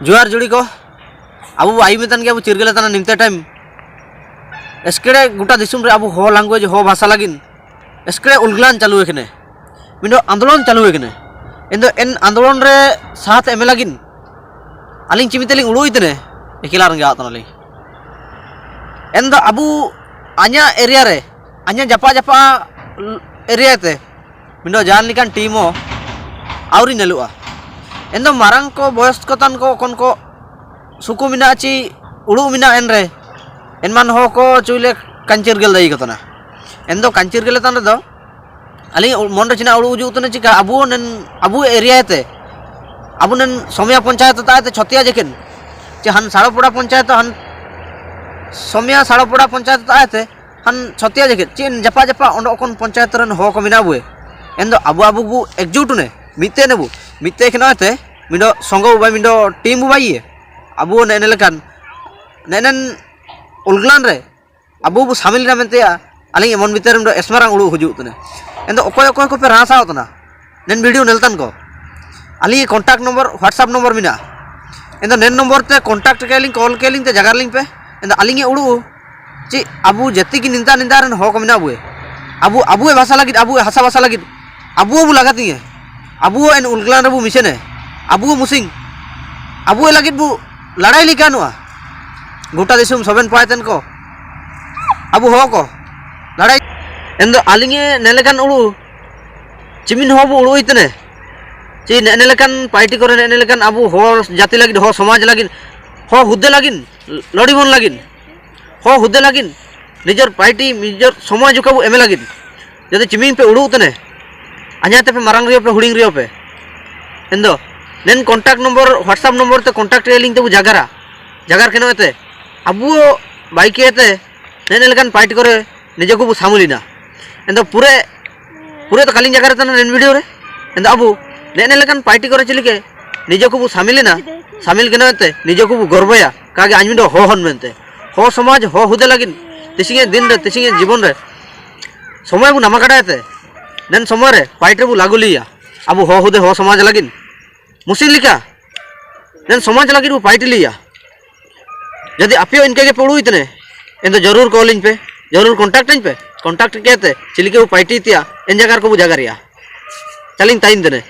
जुआर जुड़ी को अब आई में तन के अब चिरगले तना निमते टाइम एस्केड़े गोटा दिसुम रे अब हो लैंग्वेज हो भाषा लगिन एस्केड़े उलगलान चालू एकने मिंडो आंदोलन चालू एकने इन्दो एन आंदोलन रे साथ एमे लगिन अलिंग चिमितेलिंग उड़ू इतने एकिला रंगे आतनाली एंदो अबू आन्या एरिया रे आन्या जपा जपा एरिया ते मिंडो जान लिकान टीमो आवरी नेलुआ एंदो मारंग को बयस को तन को कोन को सुकु मिना ची उड़ू मिना एन रे एनमान हो को चुले कंचर गेल दई कतना एंदो कंचर गेले तन दो अली मन रे चिना उड़ू उजू तने चिका अबू एरिया ते अबू नन सोमिया पंचायत ताते छतिया जेकिन जे हन साड़ोपड़ा पंचायत हन सोमिया साड़ोपड़ा पंचायत ताते हन छतिया जेकिन चिन जपा जपा ओंडो कोन पंचायत रन हो को मिना बुए एंदो अबू अबू बु एकजुट ने मिते नेबु मिते खनाते मिंडो संगो बाय मिंडो टीम बाई अबू नेने लेकान नेनन उलगलान रे अबू बु शामिल रा मेनते अली एमन मितेरम दो एस्मारांग उड़ू हुजू तने एंदो ओकोय ओकोय को पे रासा होतना नेन वीडियो नेलतन को अली कांटेक्ट नंबर व्हाट्सएप नंबर मिना एंदो नेन नंबर ते कांटेक्ट केलिंग कॉल केलिंग ते जगार लिंग पे एंदो अली उड़ू ची अबू जति की निंदा निंदा रन हो को मिना बुए अबू अबू भाषा लगित अबू हासा भाषा लगित अबू बु लगाती है अबू एन उलगलान रे बु मिसेने अबू मुसिंग अबू लगित बु लड़ाई लिकानुआ गोटा दिसुम सबेन पायतन को अबू हो को लड़ाई एंदो आलिंगे नेलेकान उड़ू चिमिन हो बु उड़ू इतने ची नेलेकान पार्टी करे नेलेकान अबू हो जाति लगिन हो समाज लगिन हो हुद्दे लगिन लड़ीबन लगिन हो हुद्दे लगिन निजर पार्टी निजर समाज को एमे लगिन जदि चिमिन पे उड़ू तने अजाते पे मारंग रियो पे हुडिंग रियो पे एंदो नेन कांटेक्ट नंबर व्हाट्सएप नंबर ते कांटेक्ट लिंक ते जगार केनो एते अबू बाइक एते नेने लेकान पार्टी करे निजे को सामुलिना एंदो पूरे तो कालिंग जगार तना नेन वीडियो रे एंदो अबू नेने लेकान पार्टी करे चिलिके निजे को सामिलिना सामिल केनो एते निजे को गर्वया कागे आजमिदो हो हन मेनते हो समाज हो हुदे लगिन तिसिगे दिन रे तिसिगे जीवन रे समय बु नामा काटा एते नेन समय रे पार्टी रे बु लागु लिया अबू हो हुदे हो समाज लगिन मुसिन लिका नेन समाज लगिन बु पार्टी लिया यदि आप इनके पड़ू इतने एंदो जरूर कॉलिंग पे जरूर कांटेक्ट कहते चिलिके वो पार्टी तिया इन जगह को वो जगह चलिंग ताइन देने